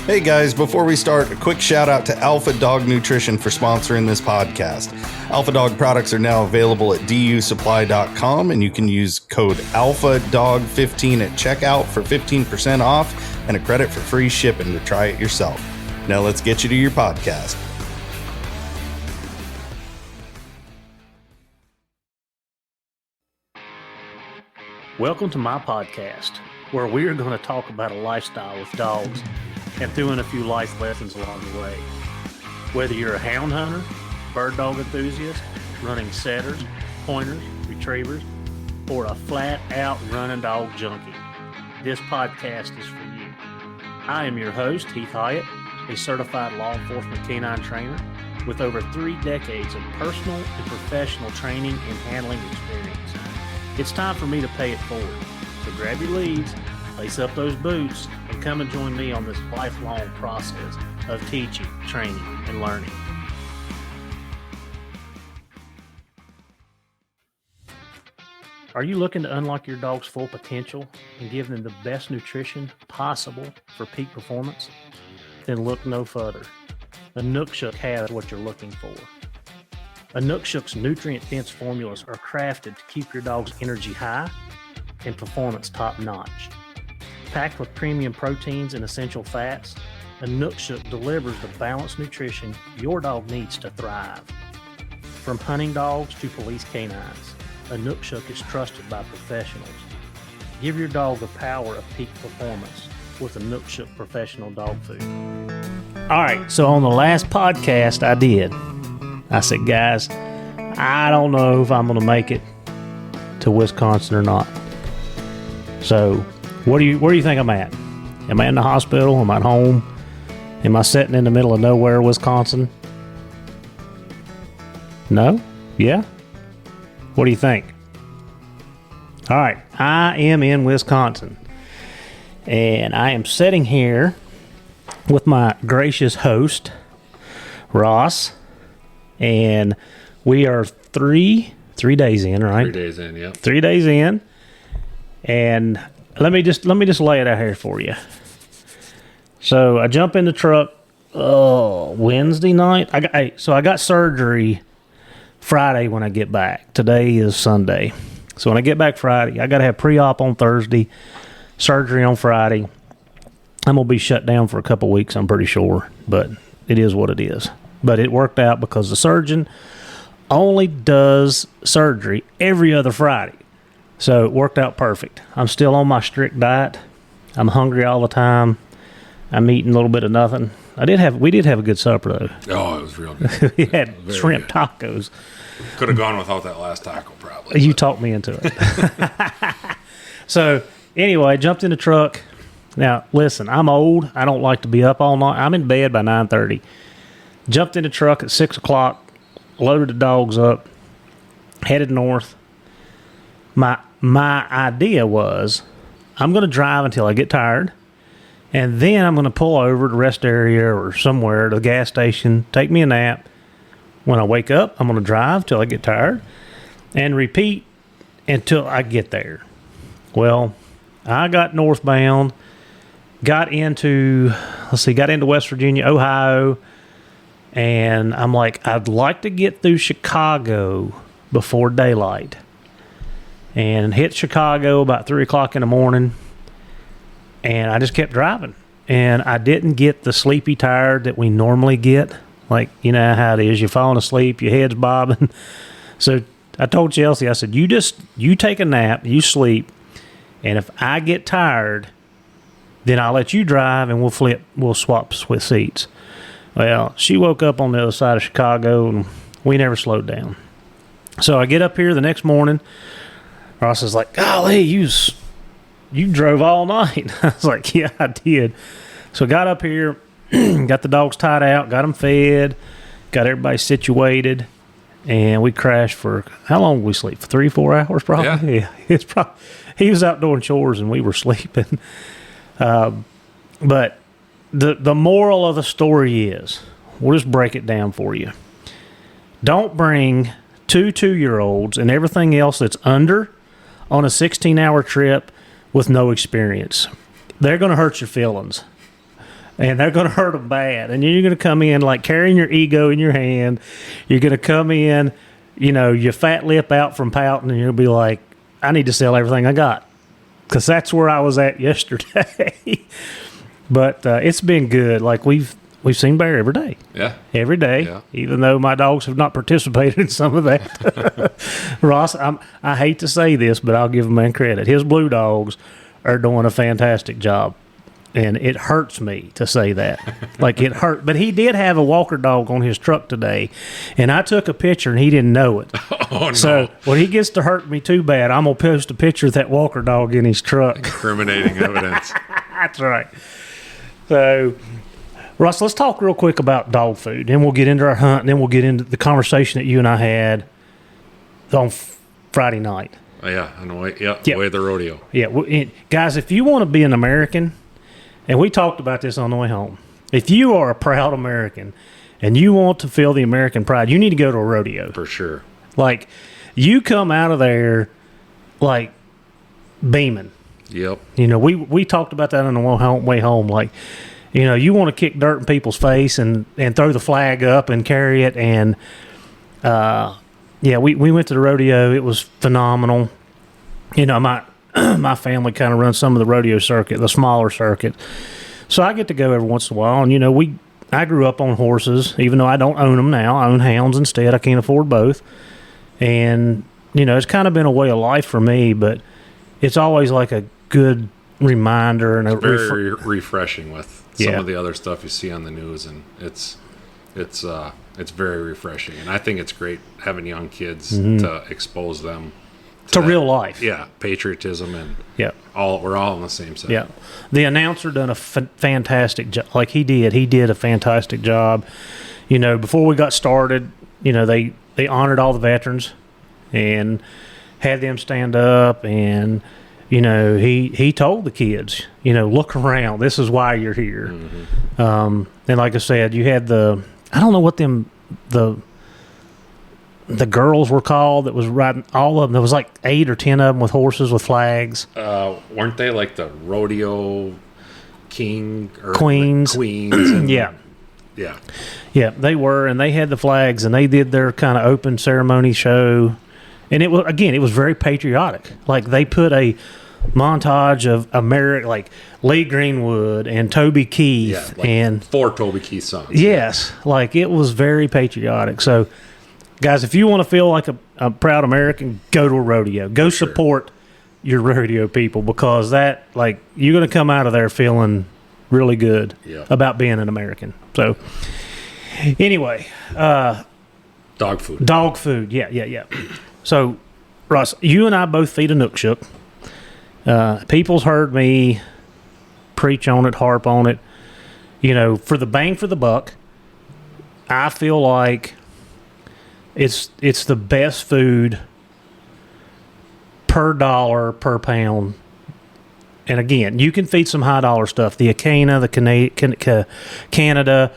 Hey guys, before we start, a quick shout out to Alpha Dog Nutrition for sponsoring this podcast. Alpha Dog products are now available at dusupply.com, and you can use code ALPHADOG15 at checkout for 15% off and a credit for free shipping to try it yourself. Now let's get you to your podcast. Welcome to my podcast, where we are going to talk about a lifestyle with dogs and throw in a few life lessons along the way. Whether you're a hound hunter, bird dog enthusiast, running setters, pointers, retrievers, or a flat-out running dog junkie, this podcast is for you. I am your host, Heath Hyatt, a certified law enforcement canine trainer with over 3 decades of personal and professional training and handling experience. It's time for me to pay it forward. So grab your leads, lace up those boots, and come and join me on this lifelong process of teaching, training, and learning. Are you looking to unlock your dog's full potential and give them the best nutrition possible for peak performance? Then look no further. Inukshuk has what you're looking for. Inukshuk's nutrient-dense formulas are crafted to keep your dog's energy high and performance top-notch. Packed with premium proteins and essential fats, Inukshuk delivers the balanced nutrition your dog needs to thrive. From hunting dogs to police canines, Inukshuk is trusted by professionals. Give your dog the power of peak performance with Inukshuk professional dog food. All right, so on the last podcast I said, guys, I don't know if I'm going to make it to Wisconsin or not. So, where do you think I'm at? Am I in the hospital? Am I at home? Am I sitting in the middle of nowhere, Wisconsin? No? Yeah? What do you think? All right, I am in Wisconsin, and I am sitting here with my gracious host, Ross. And we are three days in, right? 3 days in, yeah. 3 days in. And let me just lay it out here for you. So I jump in the truck Wednesday night. I got surgery Friday when I get back. Today is Sunday. So when I get back Friday, I got to have pre-op on Thursday, surgery on Friday. I'm going to be shut down for a couple weeks, I'm pretty sure. But it is what it is. But it worked out because the surgeon only does surgery every other Friday. So it worked out perfect. I'm still on my strict diet. I'm hungry all the time. I'm eating a little bit of nothing. We did have a good supper, though. Oh, it was real good. We had shrimp tacos. Could have gone without that last taco, probably. You talked me into it. So anyway, jumped in the truck. Now, listen, I'm old. I don't like to be up all night. I'm in bed by 9:30. Jumped in the truck at 6 o'clock, loaded the dogs up, headed north. My idea was I'm going to drive until I get tired, and then I'm going to pull over to the rest area or somewhere to the gas station, take me a nap. When I wake up, I'm going to drive till I get tired and repeat until I get there. Well, I got northbound, got into West Virginia, Ohio, and I'm like, I'd like to get through Chicago before daylight. And hit Chicago about 3 o'clock in the morning. And I just kept driving. And I didn't get the sleepy tired that we normally get. Like, you know how it is. You're falling asleep, your head's bobbing. So I told Chelsea, I said, you take a nap, you sleep. And if I get tired, then I'll let you drive and we'll swap seats. Well, she woke up on the other side of Chicago, and we never slowed down. So I get up here the next morning. Ross is like, golly, you drove all night. I was like, yeah, I did. So I got up here, got the dogs tied out, got them fed, got everybody situated, and we crashed for, how long did we sleep? 3-4 hours probably? Yeah. He was out doing chores, and we were sleeping. But the moral of the story is, we'll just break it down for you. Don't bring 2 2-year-olds and everything else that's under on a 16-hour trip with no experience. They're going to hurt your feelings. and they're going to hurt them bad. And you're going to come in like carrying your ego in your hand. You're going to come in, your fat lip out from pouting, and you'll be like, I need to sell everything I got, because that's where I was at yesterday. But it's been good. Like we've seen bear every day. Yeah. Every day, Yeah. even though my dogs have not participated in some of that. Ross, I hate to say this, but I'll give him man credit. His blue dogs are doing a fantastic job. And it hurts me to say that. Like, it hurt. But he did have a walker dog on his truck today, and I took a picture, and he didn't know it. Oh, no. So when he gets to hurt me too bad, I'm going to post a picture of that walker dog in his truck. Incriminating evidence. That's right. So, Russ, let's talk real quick about dog food. Then we'll get into our hunt, and then we'll get into the conversation that you and I had on Friday night. Oh, yeah, on the way, Yep. way of the rodeo. Yeah, guys, if you want to be an American, and we talked about this on the way home, if you are a proud American and you want to feel the American pride, you need to go to a rodeo. For sure. Like, you come out of there, like, beaming. Yep. We talked about that on the way home. Like, you want to kick dirt in people's face and throw the flag up and carry it. And, we went to the rodeo. It was phenomenal. My family kind of runs some of the rodeo circuit, the smaller circuit. So I get to go every once in a while. And, I grew up on horses, even though I don't own them now. I own hounds instead. I can't afford both. And, it's kind of been a way of life for me, but it's always like a good reminder. And it's very refreshing with some of the other stuff you see on the news, and it's very refreshing. And I think it's great having young kids to expose them to that, real life. Yeah, patriotism, and we're all on the same side. Yeah, the announcer done a fantastic job. Like he did a fantastic job. Before we got started, they honored all the veterans and had them stand up, and he told the kids, look around. This is why you're here. And like I said, you had I don't know what the girls were called that was riding, all of them. There was like 8 or 10 of them with horses with flags. Weren't they like the rodeo king or queens? And, yeah, they were, and they had the flags, and they did their kind of open ceremony show, and it was very patriotic. Like they put a montage of like Lee Greenwood and Toby Keith, and 4 Toby Keith songs. Yes, like it was very patriotic. So, guys, if you want to feel like a proud American, go to a rodeo. Go support your rodeo people, because that, like, you're going to come out of there feeling really good about being an American. So, anyway. Dog food. Dog food, yeah. So, Ross, you and I both feed Inukshuk. People's heard me preach on it, harp on it. For the bang for the buck, I feel like it's the best food per dollar per pound. And again, you can feed some high dollar stuff, the Acana, the Canada,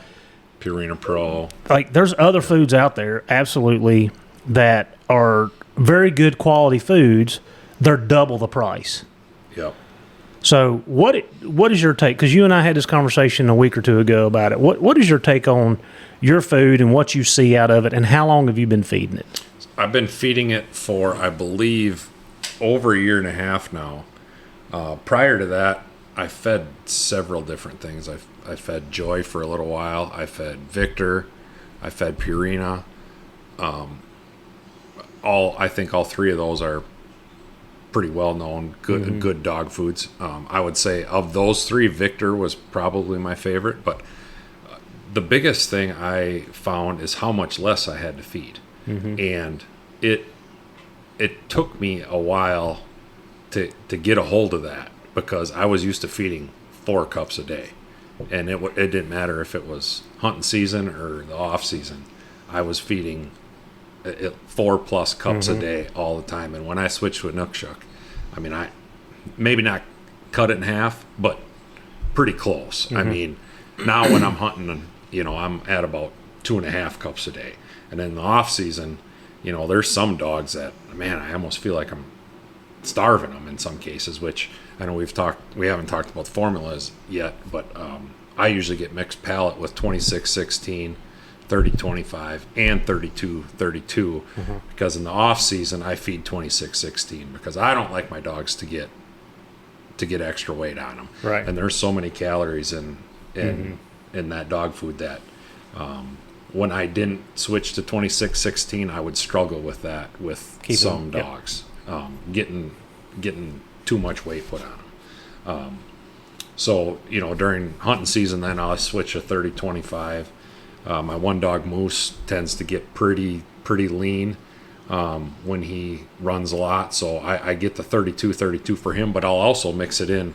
Purina Pro. Like, there's other foods out there, absolutely, that are very good quality foods. They're double the price. Yep. So what is your take? Because you and I had this conversation a week or two ago about it. What is your take on your food and what you see out of it, and how long have you been feeding it? I've been feeding it for, I believe, over a year and a half now. Prior to that, I fed several different things. I fed Joy for a little while. I fed Victor. I fed Purina. I think all 3 of those are pretty well known, good dog foods. I would say of those 3, Victor was probably my favorite, but the biggest thing I found is how much less I had to feed. And it took me a while to get a hold of that, because I was used to feeding 4 cups a day, and it didn't matter if it was hunting season or the off season. I was feeding 4+ cups a day all the time. And when I switched to Inukshuk, I mean, I maybe not cut it in half, but pretty close. I mean, now when I'm hunting, I'm at about 2.5 cups a day. And in the off season, there's some dogs that, man, I almost feel like I'm starving them in some cases, which I know we haven't talked about the formulas yet, but I usually get mixed pallet with 26-16, 30-25, and 32-32 because in the off season I feed 26-16 because I don't like my dogs to get extra weight on them. Right. And there's so many calories in that dog food that when I didn't switch to 26-16, I would struggle with that with some dogs getting too much weight put on them. So, during hunting season, then I'll switch to 30-25. My one dog Moose tends to get pretty lean when he runs a lot, so I get the 32 for him, but I'll also mix it in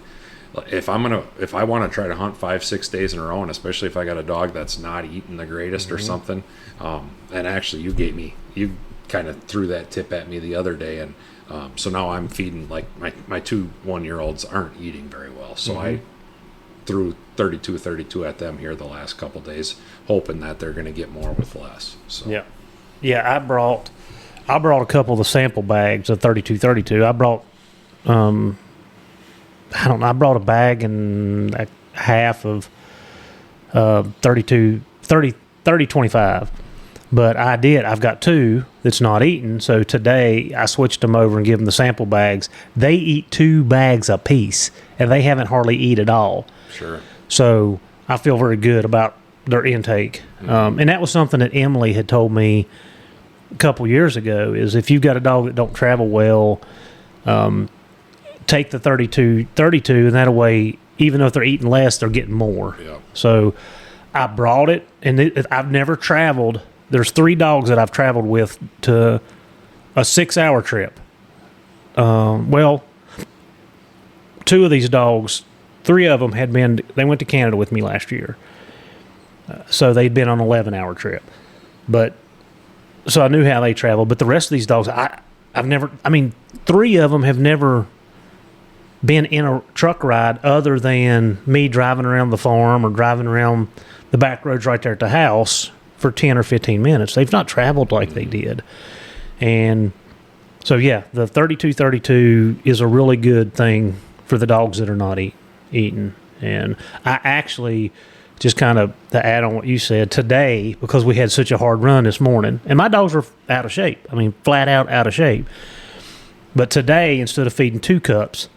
if I want to try to hunt 5-6 days in a row, and especially if I got a dog that's not eating the greatest or something. And actually you kind of threw that tip at me the other day, and so now I'm feeding, like my 2 1-year-olds aren't eating very well, so I threw 32 at them here the last couple days, hoping that they're going to get more with less. So I brought a couple of the sample bags of 32. I brought I brought a bag and a half of 30-25. But I've got 2 that's not eating, so today I switched them over and give them the sample bags. They eat 2 bags a piece, and they haven't hardly eat at all. Sure. So I feel very good about their intake. And that was something that Emily had told me a couple years ago, is if you've got a dog that don't travel well, take the 32, and that way, even though if they're eating less, they're getting more. Yeah. So I brought it, and I've never traveled. There's 3 dogs that I've traveled with to a 6-hour trip. 2 of these dogs, 3 of them they went to Canada with me last year. So they'd been on an 11-hour trip. So I knew how they traveled, but the rest of these dogs, 3 of them have never been in a truck ride other than me driving around the farm or driving around the back roads right there at the house for 10 or 15 minutes. They've not traveled like they did. And so, the 32 is a really good thing for the dogs that are not eating. And I actually, just kind of to add on what you said, today, because we had such a hard run this morning, and my dogs were out of shape. Flat out of shape. But today, instead of feeding 2 cups,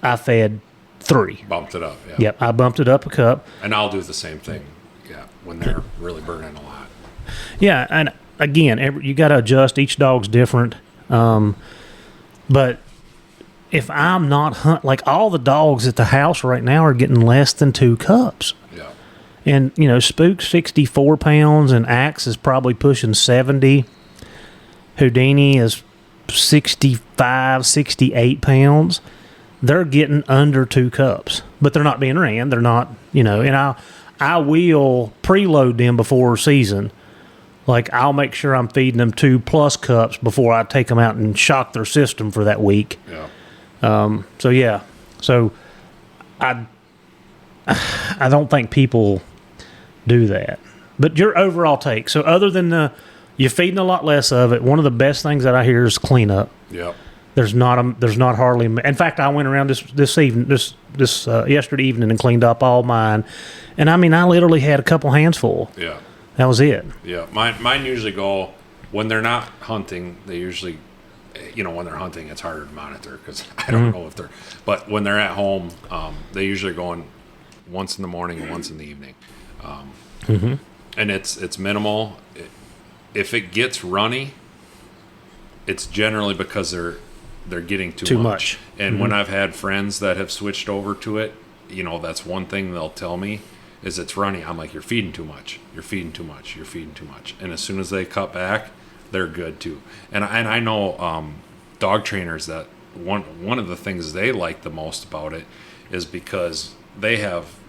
I fed 3. Bumped it up, yeah. Yep, I bumped it up a cup. And I'll do the same thing, when they're really burning a lot. Yeah, and again, you got to adjust. Each dog's different. But if I'm not like all the dogs at the house right now are getting less than 2 cups. Yeah. And, Spook's 64 pounds, and Axe is probably pushing 70. Houdini is 65, 68 pounds. They're getting under 2 cups, but they're not being ran. They're not, and I will preload them before season. Like, I'll make sure I'm feeding them 2+ cups before I take them out and shock their system for that week. Yeah. So I don't think people do that. But your overall take. So other than you're feeding a lot less of it, one of the best things that I hear is cleanup. Yep. There's not hardly. In fact, I went around this yesterday evening and cleaned up all mine, and I literally had a couple hands full. Yeah. That was it. Yeah. Mine usually go when they're not hunting. They usually, when they're hunting, it's harder to monitor because I don't know if they're. But when they're at home, they usually are going once in the morning and once in the evening, and it's minimal. If it gets runny, it's generally because they're getting too much. And when I've had friends that have switched over to it, that's one thing they'll tell me is it's runny. I'm like, you're feeding too much. You're feeding too much. You're feeding too much. And as soon as they cut back, they're good too. And I know dog trainers that one of the things they like the most about it is because they have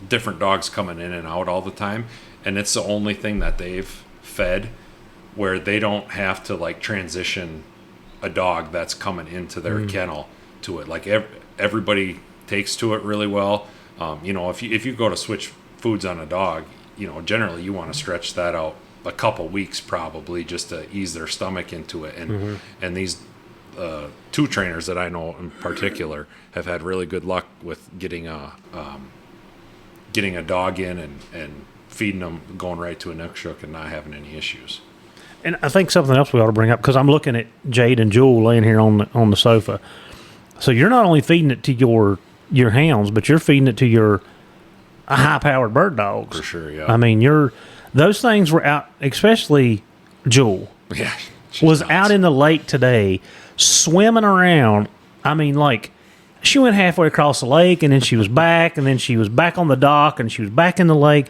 different dogs coming in and out all the time, and it's the only thing that they've fed where they don't have to like transition a dog that's coming into their kennel to it. Like everybody takes to it really well. If you go to switch foods on a dog, generally you want to stretch that out a couple weeks probably just to ease their stomach into it. And these 2 trainers that I know in particular have had really good luck with getting getting a dog in and feeding them, going right to Inukshuk and not having any issues. And I think something else we ought to bring up, because I'm looking at Jade and Jewel laying here on the sofa. So you're not only feeding it to your hounds, but you're feeding it to your high-powered bird dogs. For sure, yeah. I mean, those things were out, especially Jewel. Yeah. Was nuts. Out in the lake today, swimming around. I mean, like, she went halfway across the lake, and then she was back, and then she was back on the dock, and she was back in the lake.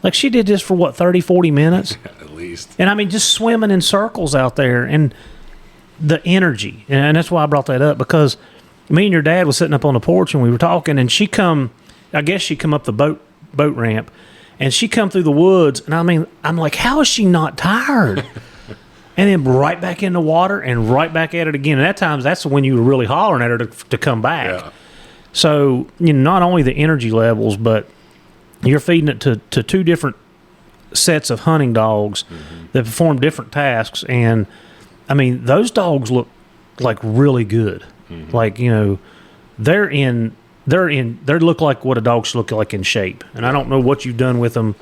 Like, she did this for, 30, 40 minutes? At least. And, I mean, just swimming in circles out there, and the energy. And that's why I brought that up, because me and your dad was sitting up on the porch, and we were talking, and she come up the boat ramp, and she come through the woods, and I mean, I'm like, how is she not tired? And then right back in the water and right back at it again. And that's when you were really hollering at her to come back. Yeah. So, not only the energy levels, but you're feeding it to two different sets of hunting dogs that perform different tasks. And, I mean, those dogs look like really good. Like, they look like what a dog should look like in shape. And I don't know what you've done with them,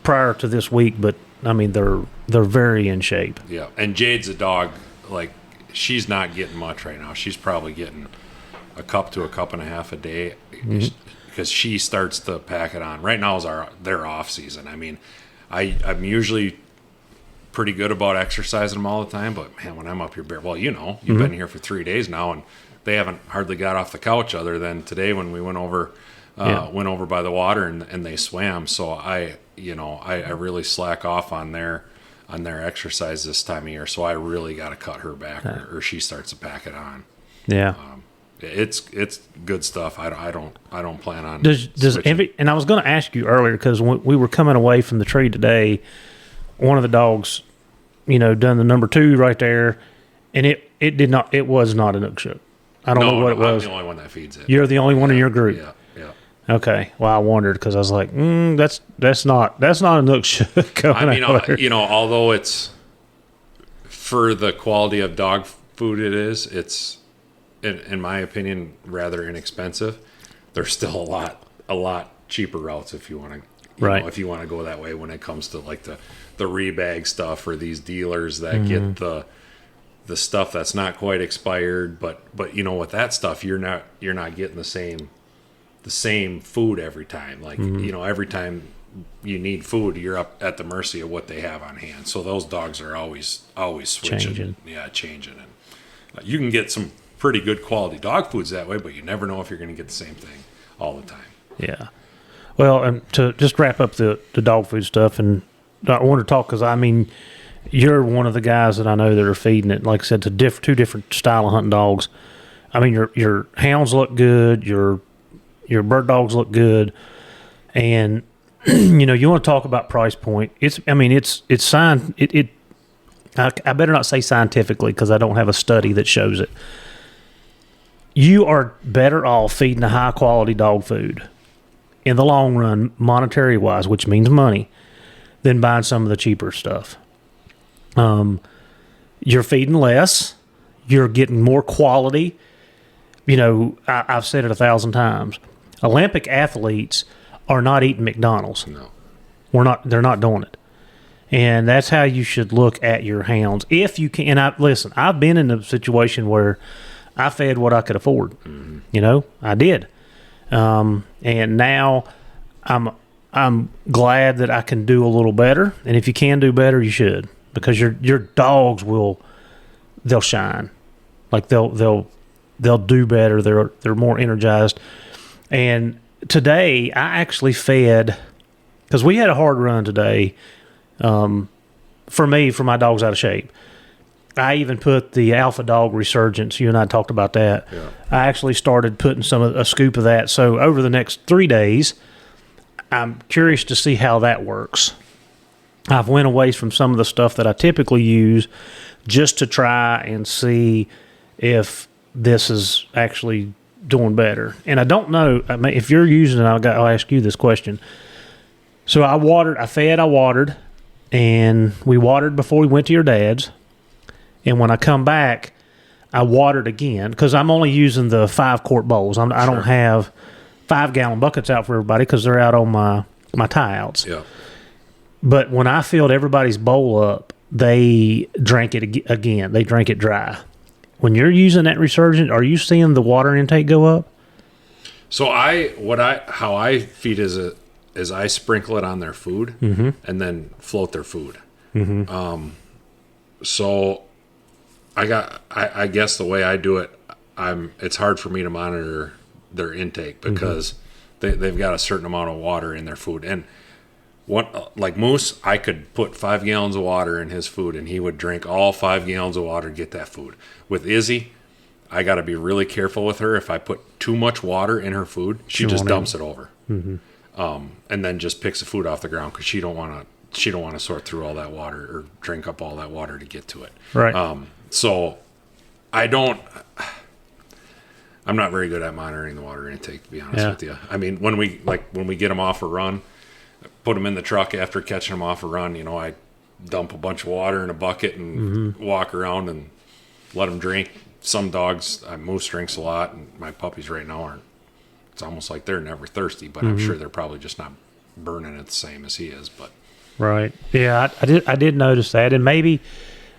prior to this week, but I mean, they're very in shape. Yeah, and Jade's a dog, like, she's not getting much right now. She's probably getting a cup to a cup and a half a day because she starts to pack it on. Right now is their off season. I mean, I'm usually pretty good about exercising them all the time, but man, when I'm up here, you've been here for 3 days now, and they haven't hardly got off the couch other than today when we went over by the water and they swam. So I really slack off on their exercise this time of year. So I really got to cut her back or she starts to pack it on. Yeah. It's good stuff. I don't plan on does and I was going to ask you earlier, because when we were coming away from the tree today, one of the dogs, done the number 2 right there, and it was not an Inukshuk. I don't know what it was. I'm the only one that feeds it. You're the only one in your group. Yeah. Okay. Well, I wondered, because I was like, that's not an Inukshuk. I mean, although it's for the quality of dog food it's in my opinion rather inexpensive. There's still a lot cheaper routes if you want to, if you want to go that way when it comes to like the rebag stuff, or these dealers that get the stuff that's not quite expired, but with that stuff you're not getting the same food every time. Like every time you need food, you're up at the mercy of what they have on hand. So those dogs are always switching, changing, and you can get some pretty good quality dog foods that way, but you never know if you're going to get the same thing all the time. Yeah. Well, and to just wrap up the dog food stuff, and I want to talk, because I mean, you're one of the guys that I know that are feeding it, like I said, to two different style of hunting dogs. I mean, your hounds look good, your bird dogs look good, and you want to talk about price point. I better not say scientifically, because I don't have a study that shows it. You are better off feeding a high quality dog food in the long run, monetary wise, which means money, than buying some of the cheaper stuff. You're feeding less, you're getting more quality. I've said it 1,000 times. Olympic athletes are not eating McDonald's. No. They're not doing it. And that's how you should look at your hounds. If you can, and I've been in a situation where I fed what I could afford. I did. And now I'm glad that I can do a little better. And if you can do better, you should, because your dogs they'll shine. Like they'll do better. They're more energized. And today I actually fed, because we had a hard run today. For my dog's out of shape. I even put the alpha dog resurgence. You and I talked about that. Yeah. I actually started putting a scoop of that. So over the next 3 days, I'm curious to see how that works. I've went away from some of the stuff that I typically use just to try and see if this is actually doing better. And I don't know, if you're using it, I'll ask you this question. So I watered, and we watered before we went to your dad's. And when I come back, I watered again, because I'm only using the 5-quart bowls. I don't have 5-gallon buckets out for everybody because they're out on my tie outs. Yeah. But when I filled everybody's bowl up, they drank it again. They drank it dry. When you're using that resurgent, are you seeing the water intake go up? So how I feed is I sprinkle it on their food and then float their food. So I guess the way I do it, it's hard for me to monitor their intake because they've got a certain amount of water in their food. And like Moose, I could put 5 gallons of water in his food and he would drink all 5 gallons of water to get that food. With Izzy, I got to be really careful with her. If I put too much water in her food, she just dumps it over, and then just picks the food off the ground because she don't want to sort through all that water or drink up all that water to get to it. Right. So I'm not very good at monitoring the water intake, to be honest with you. I mean, when we get them off a run, put them in the truck after catching them off a run, I dump a bunch of water in a bucket and walk around and let them drink. Some dogs, Moose drinks a lot, and my puppies right now aren't. It's almost like they're never thirsty, but I'm sure they're probably just not burning it the same as he is. But right, yeah, I did notice that, and maybe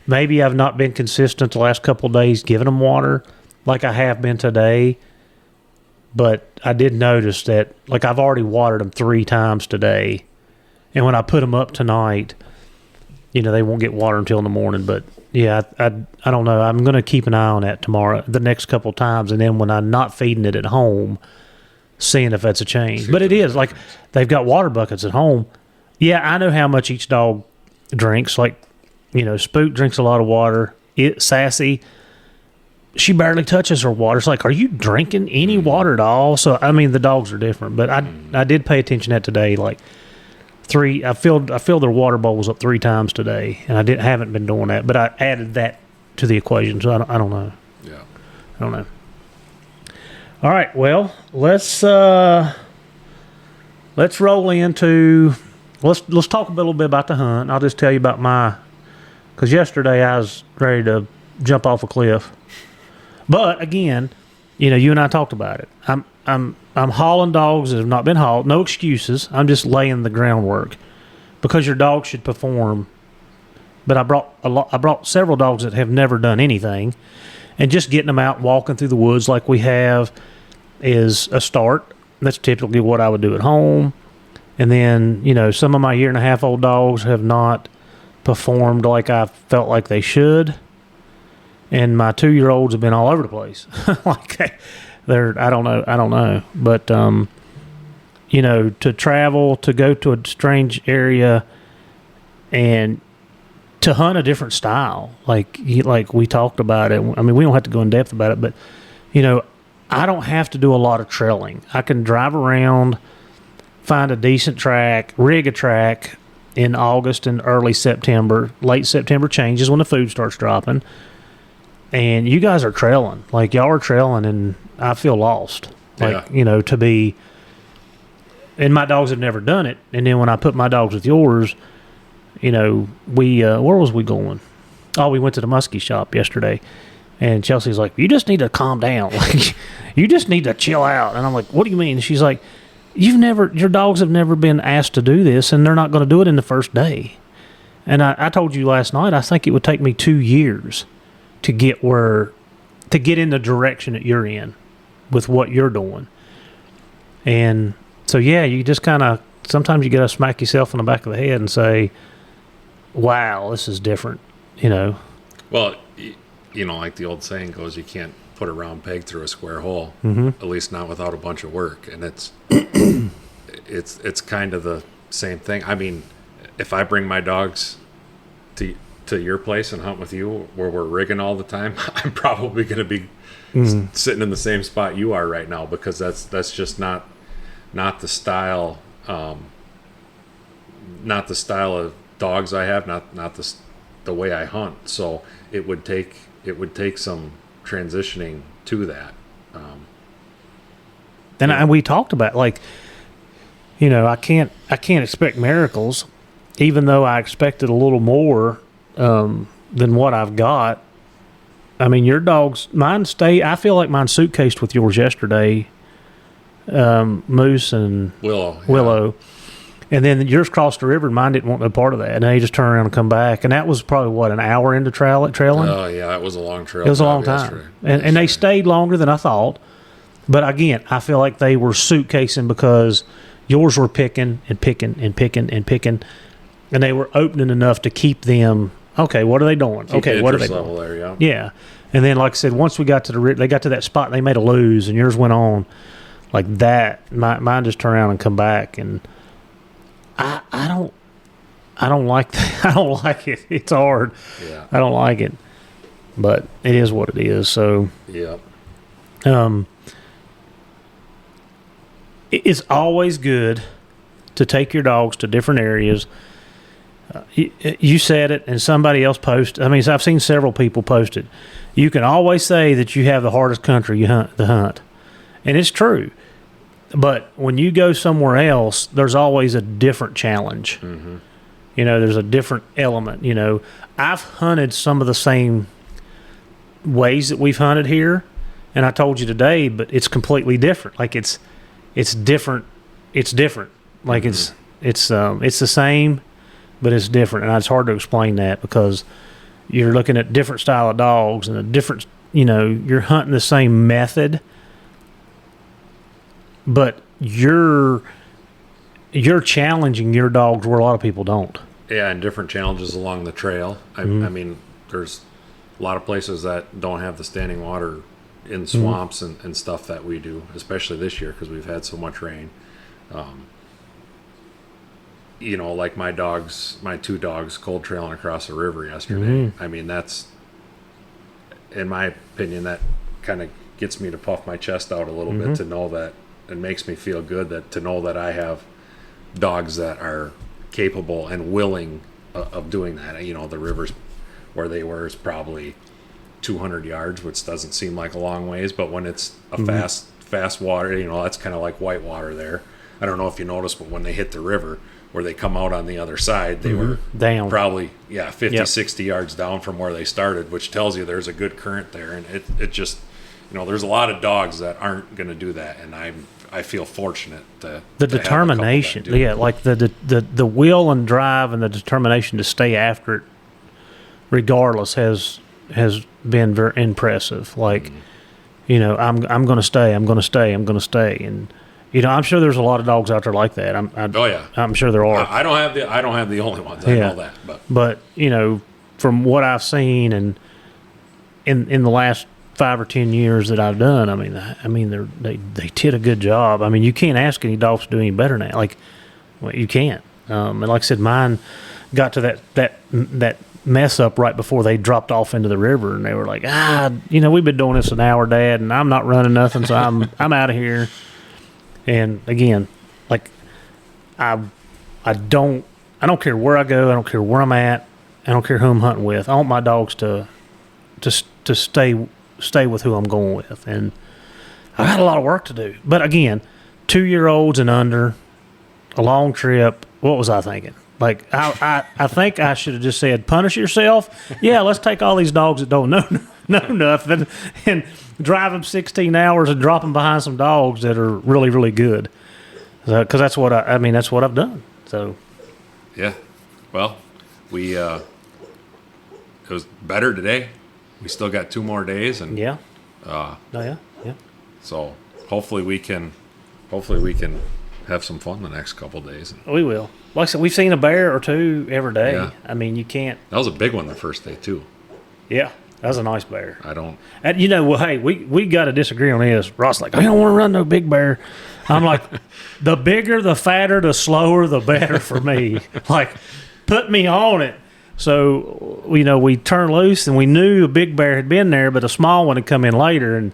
I've not been consistent the last couple of days giving them water like I have been today. But I did notice that, like, I've already watered them 3 times today, and when I put them up tonight, they won't get water until in the morning. But yeah, I don't know. I'm going to keep an eye on that tomorrow, the next couple of times, and then when I'm not feeding it at home, seeing if that's a change. But it is, like, they've got water buckets at home. Yeah, I know how much each dog drinks. Like, Spook drinks a lot of water. Sassy, she barely touches her water. It's like, are you drinking any water at all? So, I mean, the dogs are different. But I did pay attention to that today. Like, I filled their water bowls up 3 times today, and I haven't been doing that. But I added that to the equation, so I don't know. Yeah. I don't know. All right, well, let's roll into let's talk a little bit about the hunt. I'll just tell you about because yesterday I was ready to jump off a cliff, but again, you and I talked about it. I'm hauling dogs that have not been hauled. No excuses. I'm just laying the groundwork because your dog should perform. But I brought several dogs that have never done anything, and just getting them out walking through the woods like we have is a start. That's typically what I would do at home. And then, some of my 1.5-year-old dogs have not performed like I felt like they should. And my 2-year-olds have been all over the place. Like I don't know. But, to travel, to go to a strange area and to hunt a different style, like we talked about it. I mean, we don't have to go in depth about it, but, I don't have to do a lot of trailing. I can drive around, find a decent track, rig a track in August and early September. Late September changes when the food starts dropping. And you guys are trailing. Like, y'all are trailing, and I feel lost. Like, to be... And my dogs have never done it. And then when I put my dogs with yours, we... where was we going? Oh, we went to the muskie shop yesterday. And Chelsea's like, you just need to calm down. Like, you just need to chill out. And I'm like, what do you mean? And she's like, your dogs have never been asked to do this, and they're not going to do it in the first day. And I told you last night, I think it would take me 2 years to get in the direction that you're in with what you're doing. And so, yeah, you just kind of, sometimes you got to smack yourself in the back of the head and say, wow, this is different, Well, like the old saying goes, you can't put a round peg through a square hole, at least not without a bunch of work. And it's kind of the same thing. I mean, if I bring my dogs to your place and hunt with you where we're rigging all the time, I'm probably going to be sitting in the same spot you are right now, because that's just not the style, not the style of dogs I have, not the way I hunt. So it would take some transitioning to that. And we talked about, like, I can't expect miracles, even though I expected a little more than what I've got. I mean, your dogs, I feel like mine suitcased with yours yesterday Moose and Willow. And then yours crossed the river, and mine didn't want no part of that. And they just turned around and come back. And that was probably, an hour into trailing? Oh, yeah, it was a long trail. It was a long time. And they stayed longer than I thought. But again, I feel like they were suitcasing because yours were picking and picking and picking and picking. And they were opening enough to keep them, okay, what are they doing? Okay, what are they doing? There, yeah. And then, like I said, once we got to they got to that spot, they made a lose, and yours went on like that. Mine just turned around and come back. And I don't like that. I don't like it. It's hard. Yeah. I don't like it. But it is what it is. So yeah. It's always good to take your dogs to different areas. You said it, and somebody else posted. I mean, I've seen several people post it. You can always say that you have the hardest country to hunt, and it's true. But when you go somewhere else, there's always a different challenge. Mm-hmm. There's a different element. I've hunted some of the same ways that we've hunted here, and I told you today, but it's completely different. Like it's different. It's different. Like mm-hmm. it's the same, but it's different, and it's hard to explain that because you're looking at different style of dogs and a different. You're hunting the same method. But you're challenging your dogs where a lot of people don't. Yeah, and different challenges along the trail. I mean, there's a lot of places that don't have the standing water in swamps and stuff that we do, especially this year because we've had so much rain. Like my two dogs cold trailing across the river yesterday. Mm-hmm. I mean, that's, in my opinion, that kind of gets me to puff my chest out a little bit to know that. It makes me feel good to know that I have dogs that are capable and willing of doing that. The rivers where they were is probably 200 yards, which doesn't seem like a long ways, but when it's a fast water, that's kind of like white water there. I don't know if you noticed, but when they hit the river, where they come out on the other side, they were down probably 60 yards down from where they started, which tells you there's a good current there. And it just, there's a lot of dogs that aren't going to do that, and I feel fortunate to determination, like the will and drive and the determination to stay after it, regardless, has been very impressive. Like, I'm going to stay, I'm going to stay, I'm going to stay, and I'm sure there's a lot of dogs out there like that. I'm sure there are. I don't have the only ones. I know that, but from what I've seen and in the last 5 or 10 years that I've done, I mean they did a good job. I mean, you can't ask any dogs to do any better than that. Like, you can't. And like I said, mine got to that mess up right before they dropped off into the river, and they were like, we've been doing this an hour, Dad, and I'm not running nothing, so I'm out of here. And again, like I don't care where I go, I don't care where I'm at, I don't care who I'm hunting with. I want my dogs to stay with who I'm going with, and I got a lot of work to do. But again, 2-year-olds and under, a long trip. What was I thinking? Like I think I should have just said, punish yourself. Yeah, let's take all these dogs that don't know nothing and drive them 16 hours and drop them behind some dogs that are really, really good. Because that's what that's what I've done. So yeah, well, it was better today. We still got 2 more days, and yeah. So hopefully we can have some fun the next couple of days. We will. Like I said, we've seen a bear or two every day. Yeah. I mean, you can't. That was a big one the first day too. Yeah, that was a nice bear. And hey, we got to disagree on this. Ross like, I don't want to run no big bear. I'm like, the bigger, the fatter, the slower, the better for me. Like, put me on it. So, we turned loose, and we knew a big bear had been there, but a small one had come in later, and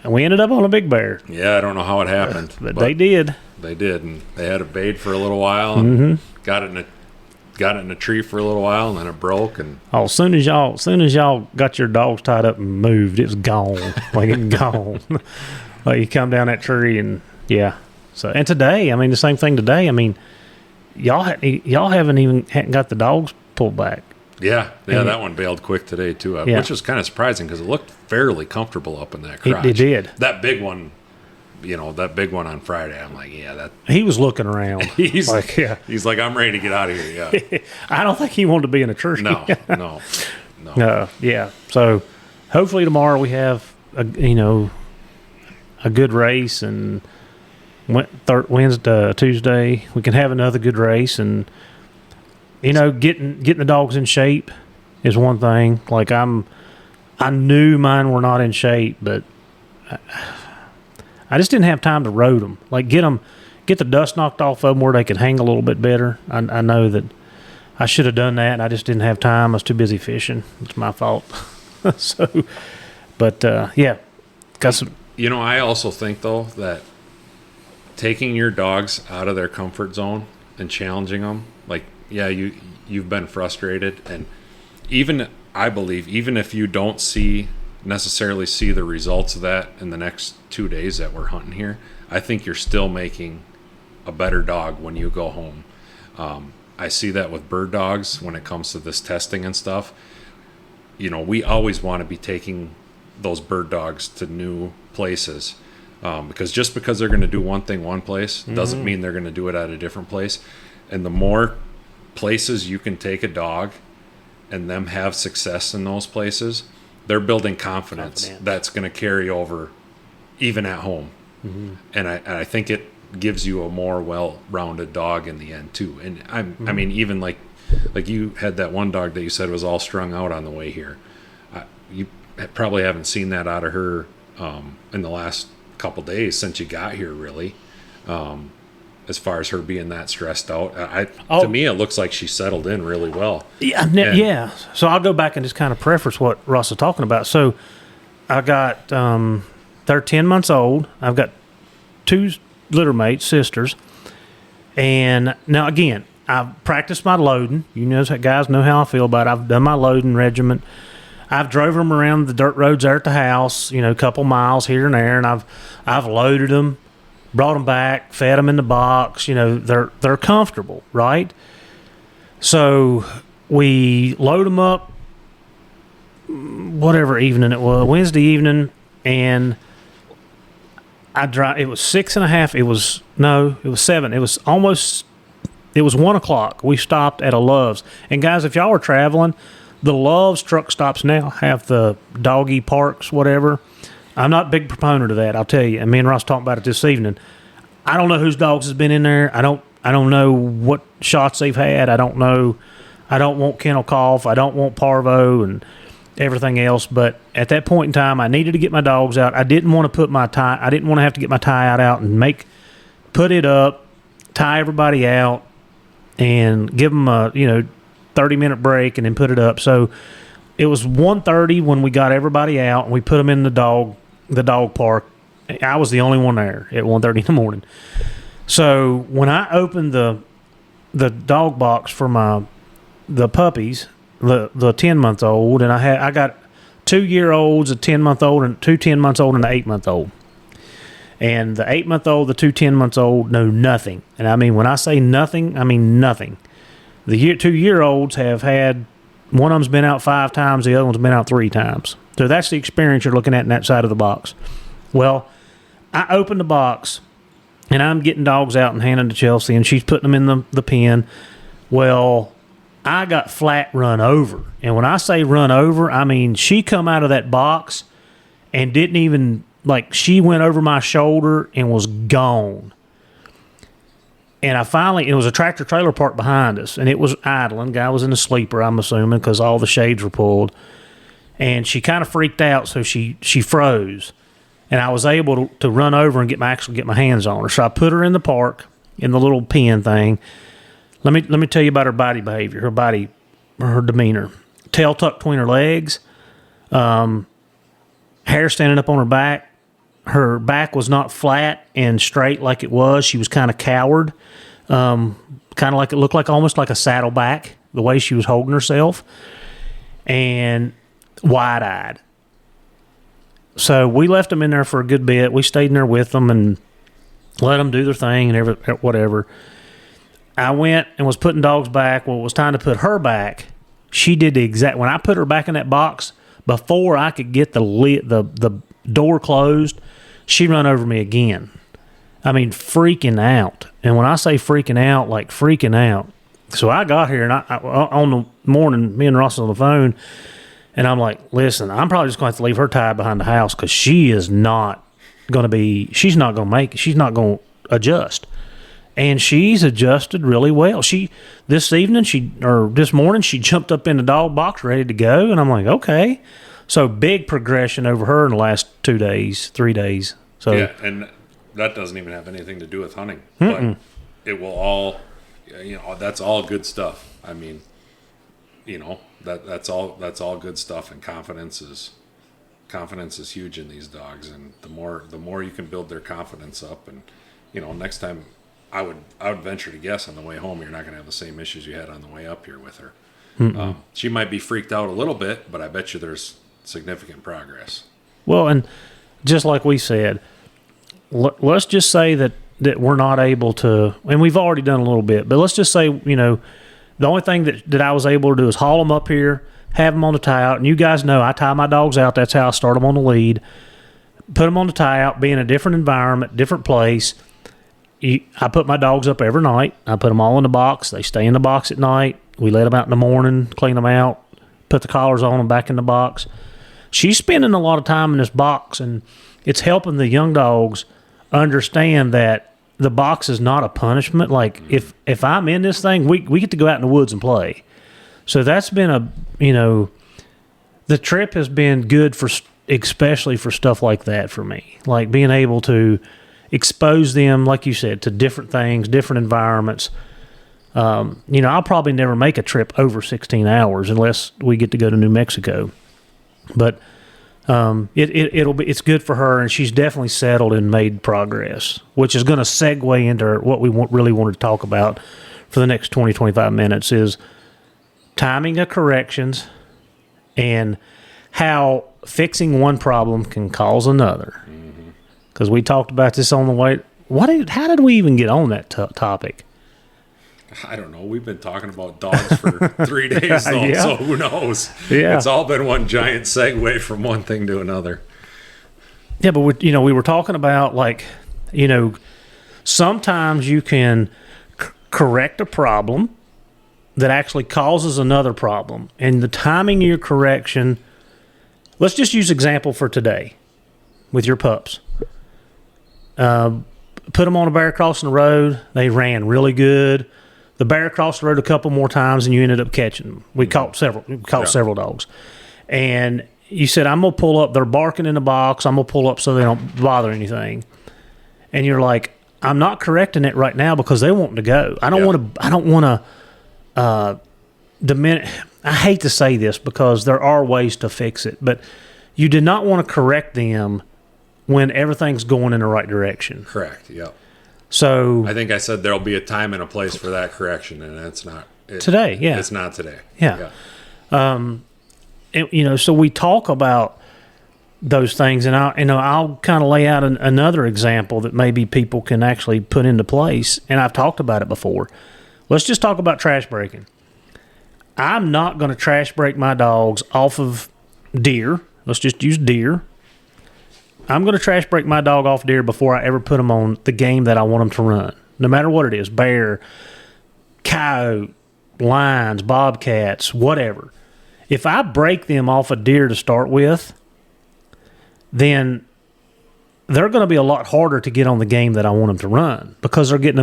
we ended up on a big bear. Yeah, I don't know how it happened. But they did. They did, and they had it bayed for a little while, and got it in a tree for a little while, and then it broke. And as soon as y'all got your dogs tied up and moved, it was gone. Like, it gone. Like, you come down that tree, and yeah. So, and today, the same thing today. Y'all hadn't got the dogs pulled back. Yeah, that one bailed quick today too, which was kind of surprising because it looked fairly comfortable up in that crotch. It did. That big one, that big one on Friday. I'm like, yeah, that He was looking around. he's like, I'm ready to get out of here. Yeah. I don't think he wanted to be in a church. No. Yeah. So hopefully tomorrow we have a good race, and Wednesday, Tuesday we can have another good race, and getting the dogs in shape is one thing. Like I knew mine were not in shape, but I just didn't have time to road them. Like get the dust knocked off of them where they could hang a little bit better. I know that I should have done that, and I just didn't have time. I was too busy fishing. It's my fault. So, but yeah, got some. I also think though that taking your dogs out of their comfort zone and challenging them, like, yeah, you've been frustrated, and I believe even if you don't necessarily see the results of that in the next 2 days that we're hunting here, I think you're still making a better dog when you go home. I see that with bird dogs when it comes to this testing and stuff. We always want to be taking those bird dogs to new places, because just because they're going to do one thing one place doesn't mean they're going to do it at a different place. And the more places you can take a dog and them have success in those places, they're building confidence that's going to carry over even at home. And I think it gives you a more well-rounded dog in the end too. And I mean, even like you had that one dog that you said was all strung out on the way here. You probably haven't seen that out of her in the last couple days since you got here, really. As far as her being that stressed out, to me it looks like she settled in really well. Yeah. So I'll go back and just kind of preface what Ross is talking about. So I got they're 10 months old. I've got 2 litter mates, sisters, and now again I've practiced my loading. Guys know how I feel about it. I've done my loading regiment. I've drove them around the dirt roads there at the house, a couple miles here and there, and I've loaded them, brought them back, fed them in the box. They're comfortable, right? So we load them up, whatever evening it was, Wednesday evening, and it was 6:30. It was 7. It was 1:00. We stopped at a Love's. And guys, if y'all were traveling, the Love's truck stops now have the doggy parks, whatever. I'm not a big proponent of that, I'll tell you. And me and Ross talked about it this evening. I don't know whose dogs has been in there. I don't know what shots they've had. I don't know. I don't want kennel cough. I don't want parvo and everything else. But at that point in time, I needed to get my dogs out. I didn't want to put my tie. I didn't want to have to get my tie out and put it up, tie everybody out, and give them a 30-minute break and then put it up. So it was 1:30 when we got everybody out and we put them in the dog park. I was the only one there at 1:30 in the morning. So when I opened the dog box for the puppies, the 10-month-old, and I got 2-year-olds, a 10-month-old, and 2 10-months-old, and an 8-month-old. And the 8-month-old, the 2 10-months-old know nothing. And I mean, when I say nothing, I mean nothing. The 2-year-olds have had, one of them's been out 5 times, the other one's been out 3 times. So that's the experience you're looking at in that side of the box. Well, I opened the box, and I'm getting dogs out and handing to Chelsea, and she's putting them in the pen. Well, I got flat run over. And when I say run over, I mean she come out of that box and didn't even, she went over my shoulder and was gone. And it was a tractor trailer park behind us, and it was idling. Guy was in a sleeper, I'm assuming, because all the shades were pulled. And she kind of freaked out, so she froze. And I was able to run over and get my hands on her. So I put her in the park, in the little pen thing. Let me tell you about her body behavior, her demeanor. Tail tucked between her legs, hair standing up on her back. Her back was not flat and straight like it was. She was kind of cowered, kind of like it looked like almost like a saddleback, the way she was holding herself, and wide-eyed. So we left them in there for a good bit. We stayed in there with them and let them do their thing and whatever. I went and was putting dogs back. When it was time to put her back, she did the exact. When I put her back in that box, before I could get the door closed, she run over me again. I mean, freaking out. And when I say freaking out, like freaking out. So I got here, and I on the morning, me and Ross on the phone, and I'm like, listen, I'm probably just going to have to leave her tied behind the house because she is not going to be, she's not going to make it. She's not going to adjust. And she's adjusted really well. This morning, she jumped up in the dog box ready to go, and I'm like, okay. So big progression over her in the last 3 days. So yeah, and that doesn't even have anything to do with hunting, but it will all, that's all good stuff. I mean, that's all good stuff, and confidence is huge in these dogs, and the more you can build their confidence up, and next time I would venture to guess on the way home you're not going to have the same issues you had on the way up here with her. She might be freaked out a little bit, but I bet you there's significant progress. Well, and just like we said, let's just say that we're not able to, and we've already done a little bit, but let's just say, the only thing that I was able to do is haul them up here, have them on the tie out, and you guys know I tie my dogs out. That's how I start them on the lead. Put them on the tie out, be in a different environment, different place. I put my dogs up every night. I put them all in the box. They stay in the box at night. We let them out in the morning, clean them out, put the collars on them back in the box. She's spending a lot of time in this box, and it's helping the young dogs understand that the box is not a punishment. Like, if I'm in this thing, we get to go out in the woods and play. So that's been the trip has been good especially for stuff like that for me. Like being able to expose them, like you said, to different things, different environments. I'll probably never make a trip over 16 hours unless we get to go to New Mexico. But it's good for her, and she's definitely settled and made progress, which is going to segue into what we really wanted to talk about for the next 20-25 minutes is timing of corrections and how fixing one problem can cause another. Because we talked about this on the way. How did we even get on that topic? I don't know. We've been talking about dogs for 3 days, though, Yeah. so who knows? Yeah. It's all been one giant segue from one thing to another. Yeah, but we were talking about, sometimes you can correct a problem that actually causes another problem. And the timing of your correction, let's just use example for today with your pups. Put them on a bear crossing the road. They ran really good. The bear crossed the road a couple more times, and you ended up catching them. We caught several dogs. And you said, I'm going to pull up. They're barking in the box. I'm going to pull up so they don't bother anything. And you're like, I'm not correcting it right now because they want to go. I don't want to diminish. I hate to say this because there are ways to fix it, but you did not want to correct them when everything's going in the right direction. Correct, yep. So I think I said there'll be a time and a place for that correction, and it's not today. Yeah, it's not today. Yeah. So we talk about those things, and I'll kind of lay out another example that maybe people can actually put into place. And I've talked about it before. Let's just talk about trash breaking. I'm not going to trash break my dogs off of deer. Let's just use deer. I'm going to trash break my dog off deer before I ever put them on the game that I want them to run, no matter what it is, bear, coyote, lions, bobcats, whatever. If I break them off a deer to start with, then they're going to be a lot harder to get on the game that I want them to run because they're getting a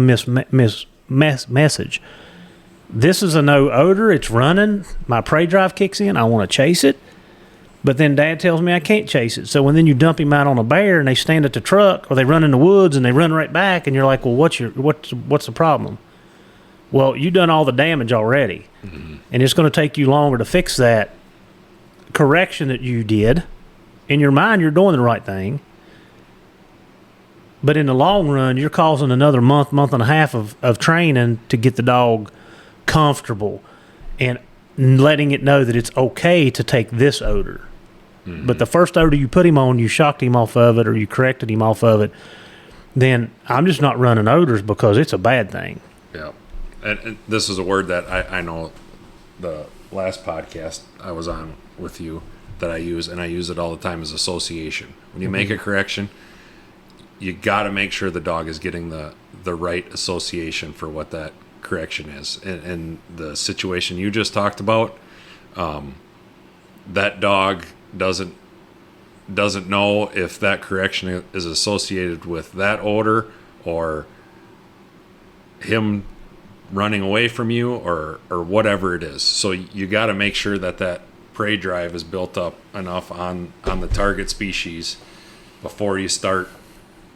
message. This is a no odor. It's running. My prey drive kicks in. I want to chase it. But then Dad tells me I can't chase it. So when then you dump him out on a bear and they stand at the truck or they run in the woods and they run right back and you're like, well, what's the problem? Well, you done all the damage already. Mm-hmm. And it's going to take you longer to fix that correction that you did. In your mind, you're doing the right thing. But in the long run, you're causing another month and a half of training to get the dog comfortable and letting it know that it's okay to take this odor. Mm-hmm. But the first odor you put him on, you shocked him off of it or you corrected him off of it, then I'm just not running odors because it's a bad thing. Yeah. And this is a word that I know the last podcast I was on with you that I use, and I use it all the time, is association. When you make a correction, you got to make sure the dog is getting the right association for what that correction is. And the situation you just talked about, that dog doesn't know if that correction is associated with that odor or him running away from you or whatever it is. So you got to make sure that prey drive is built up enough on the target species before you start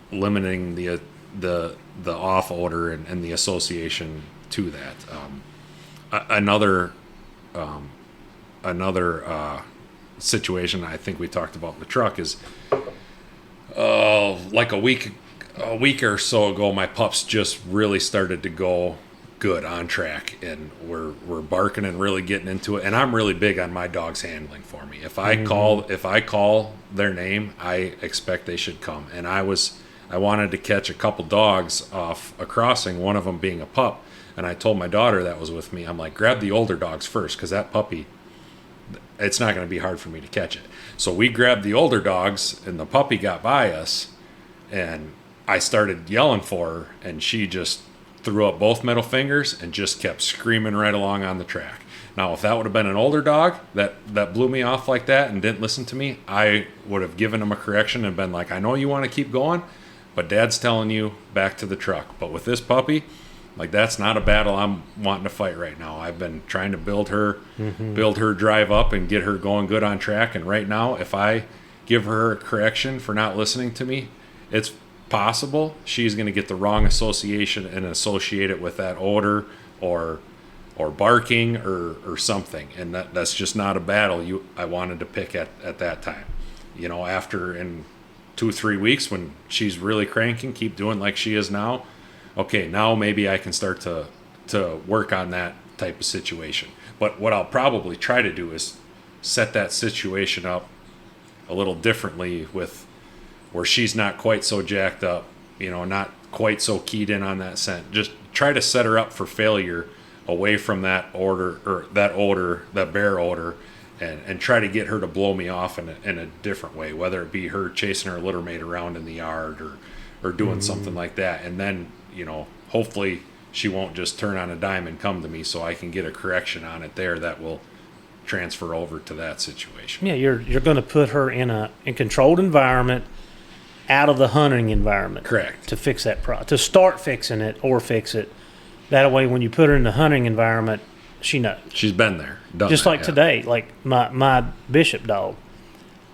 limiting the off odor and the association to that. Another situation I think we talked about in the truck is like a week or so ago, my pups just really started to go good on track, and we're barking and really getting into it. And I'm really big on my dogs handling for me. If I call their name, I expect they should come. And I wanted to catch a couple dogs off a crossing, one of them being a pup. And I told my daughter that was with me, I'm like, grab the older dogs first, because that puppy, it's not going to be hard for me to catch it. So we grabbed the older dogs, and the puppy got by us, and I started yelling for her, and she just threw up both middle fingers and just kept screaming right along on the track. Now, if that would have been an older dog that blew me off like that and didn't listen to me, I would have given him a correction and been like, I know you want to keep going, but Dad's telling you back to the truck. But with this puppy, like, that's not a battle I'm wanting to fight right now. I've been trying to build her drive up and get her going good on track. And right now, if I give her a correction for not listening to me, it's possible she's going to get the wrong association and associate it with that odor or barking or something. And that's just not a battle I wanted to pick at that time. You know, after in 2-3 weeks when she's really cranking, keep doing like she is now. Okay, now maybe I can start to work on that type of situation. But what I'll probably try to do is set that situation up a little differently with where she's not quite so jacked up, you know, not quite so keyed in on that scent. Just try to set her up for failure away from that odor, that bear odor, and try to get her to blow me off in a different way, whether it be her chasing her littermate around in the yard or doing something like that. And then, you know, hopefully she won't just turn on a dime and come to me, so I can get a correction on it there that will transfer over to that situation. Yeah, you're going to put her in a controlled environment, out of the hunting environment. Correct. To fix that to start fixing it or fix it. That way, when you put her in the hunting environment, she knows. She's been there. Done just that, like today, like my Bishop dog.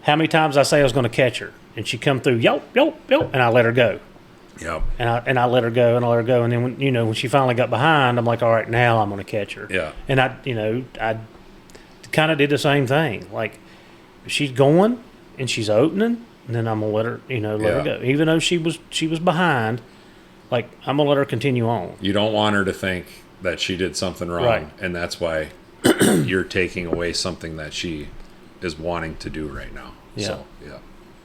How many times I say I was going to catch her, and she come through, yelp, yelp, yelp, and I let her go. Yep. And I let her go, and I let her go, and then when she finally got behind, I'm like, all right, now I'm going to catch her. Yeah. And I kind of did the same thing. Like, she's going and she's opening, and then I'm gonna let her, let her go, even though she was behind. Like, I'm gonna let her continue on. You don't want her to think that she did something wrong, right. And that's why you're taking away something that she is wanting to do right now. Yeah. So, yeah.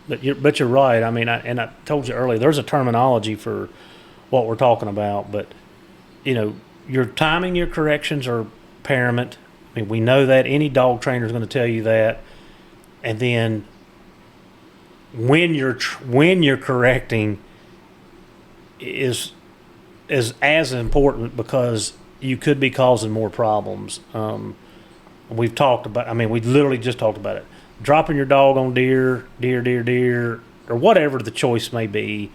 But you're right. I mean, I told you earlier, there's a terminology for what we're talking about, but your timing, your corrections are paramount. I mean, we know that. Any dog trainer is going to tell you that. And then when you're correcting is as important, because you could be causing more problems. We've talked about. I mean, we literally just talked about it. Dropping your dog on deer, or whatever the choice may be.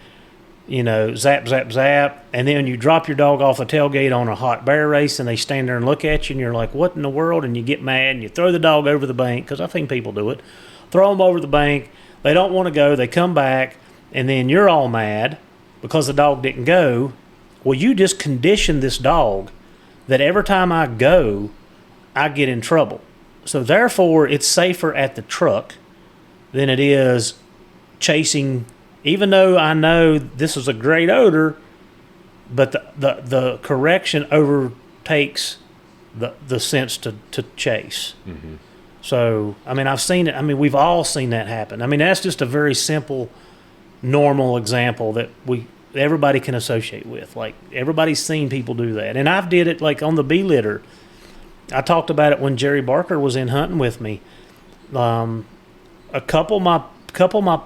Zap, zap, zap, and then you drop your dog off the tailgate on a hot bear race, and they stand there and look at you, and you're like, what in the world? And you get mad, and you throw the dog over the bank, because I think people do it. Throw them over the bank. They don't want to go. They come back, and then you're all mad because the dog didn't go. Well, you just conditioned this dog that every time I go, I get in trouble. So therefore, it's safer at the truck than it is chasing. Even though I know this is a great odor, but the correction overtakes the sense to chase. Mm-hmm. So, I mean, I've seen it. I mean, we've all seen that happen. I mean, that's just a very simple, normal example that everybody can associate with. Like, everybody's seen people do that. And I've did it, like, on the bee litter. I talked about it when Jerry Barker was in hunting with me. A couple of my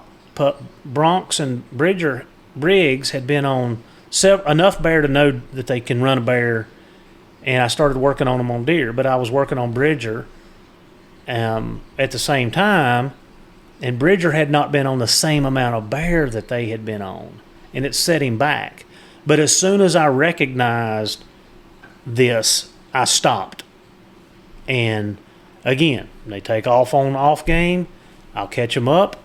Bronx and Bridger Briggs had been on enough bear to know that they can run a bear, and I started working on them on deer. But I was working on Bridger at the same time, and Bridger had not been on the same amount of bear that they had been on, and it set him back. But as soon as I recognized this, I stopped. And again, they take off on off game. I'll catch them up.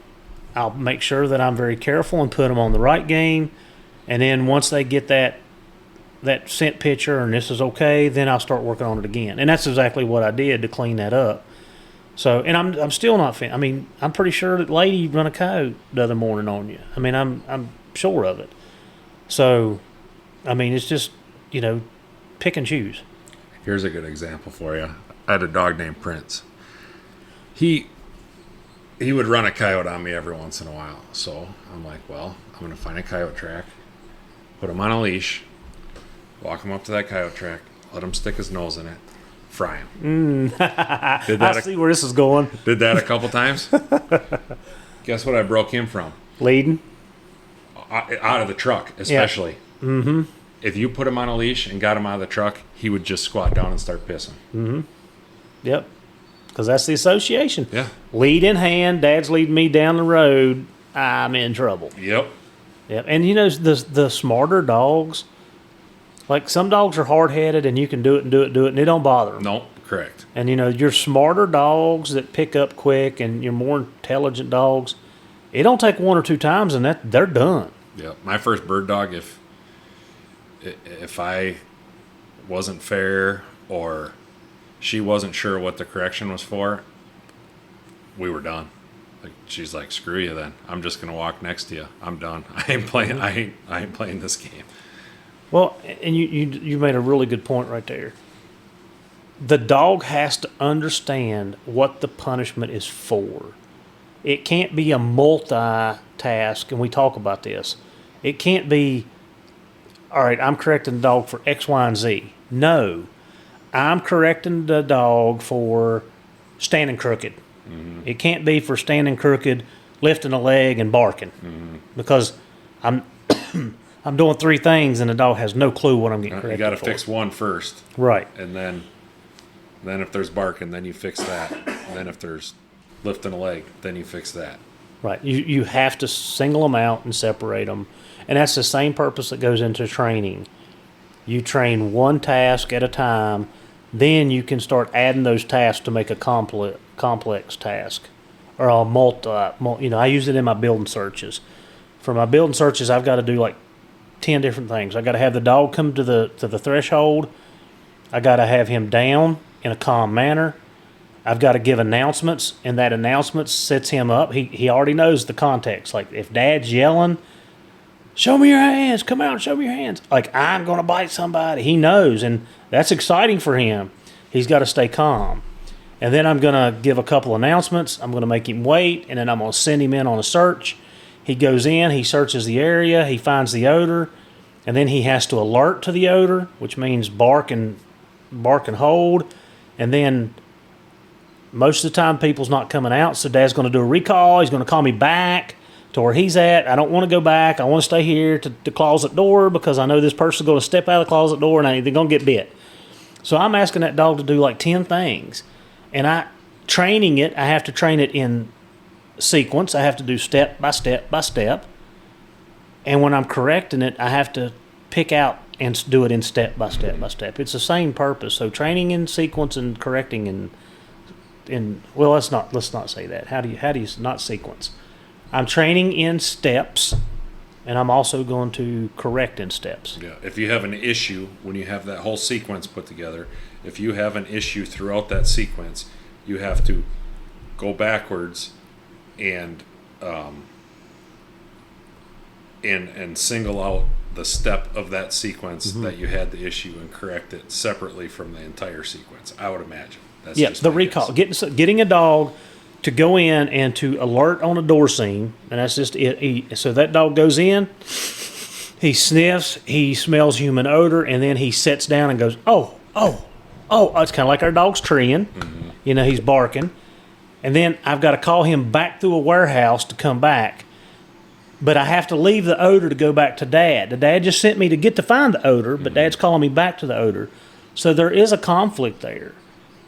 I'll make sure that I'm very careful and put them on the right game. And then once they get that scent picture and this is okay, then I'll start working on it again. And that's exactly what I did to clean that up. So, and I'm still not I mean, I'm pretty sure that lady run a coyote the other morning on you. I mean, I'm sure of it. So, I mean, it's just, pick and choose. Here's a good example for you. I had a dog named Prince. He would run a coyote on me every once in a while. So I'm like, well, I'm going to find a coyote track, put him on a leash, walk him up to that coyote track, let him stick his nose in it, fry him. I see where this is going. Did that a couple times. Guess what I broke him from? Leading? Out of the truck, especially. Yeah. Mm-hmm. If you put him on a leash and got him out of the truck, he would just squat down and start pissing. Mm-hmm. Yep. Because that's the association. Yeah. Lead in hand, Dad's leading me down the road, I'm in trouble. Yep. Yep. And the smarter dogs, like some dogs are hard-headed and you can do it and it don't bother them. Nope, correct. And your smarter dogs that pick up quick and your more intelligent dogs, it don't take one or two times and they're done. Yep. My first bird dog, if I wasn't fair or she wasn't sure what the correction was for, we were done. Like, she's like, screw you then. I'm just gonna walk next to you. I'm done. I ain't playing this game. Well, and you made a really good point right there. The dog has to understand what the punishment is for. It can't be a multi-task, and we talk about this. It can't be, all right, I'm correcting the dog for X, Y, and Z. No. I'm correcting the dog for standing crooked. Mm-hmm. It can't be for standing crooked, lifting a leg, and barking. Mm-hmm. Because I'm doing three things, and the dog has no clue what I'm getting corrected for. You got to fix one first. Right. And then if there's barking, then you fix that. And then if there's lifting a leg, then you fix that. Right. You have to single them out and separate them. And that's the same purpose that goes into training. You train one task at a time, then you can start adding those tasks to make a complex task. Or a I use it in my building searches. For my building searches, I've got to do like 10 different things. I've got to have the dog come to the threshold. I got to have him down in a calm manner. I've got to give announcements, and that announcement sets him up. He already knows the context. Like, if Dad's yelling, show me your hands, come out and show me your hands. Like, I'm going to bite somebody. He knows, and that's exciting for him. He's got to stay calm. And then I'm going to give a couple announcements. I'm going to make him wait, and then I'm going to send him in on a search. He goes in, he searches the area, he finds the odor, and then he has to alert to the odor, which means bark and hold. And then most of the time people's not coming out, so Dad's going to do a recall. He's going to call me back to where he's at. I don't want to go back. I want to stay here to the closet door because I know this person's going to step out of the closet door and they're going to get bit. So I'm asking that dog to do like 10 things. And I have to train it in sequence. I have to do step by step by step. And when I'm correcting it, I have to pick out and do it in step by step by step. It's the same purpose. So training in sequence and correcting well, let's not say that. How do you not sequence? I'm training in steps, and I'm also going to correct in steps. Yeah. If you have an issue when you have that whole sequence put together, if you have an issue throughout that sequence, you have to go backwards and single out the step of that sequence that you had the issue and correct it separately from the entire sequence. I would imagine. That's just the recall. Getting a dog to go in and to alert on a door scene, and that's just it. So that dog goes in, he sniffs, he smells human odor, and then he sits down and goes, oh. It's kind of like our dog's treeing. Mm-hmm. He's barking. And then I've got to call him back through a warehouse to come back. but I have to leave the odor to go back to Dad. The Dad just sent me to get to find the odor, but Dad's calling me back to the odor. So there is a conflict there.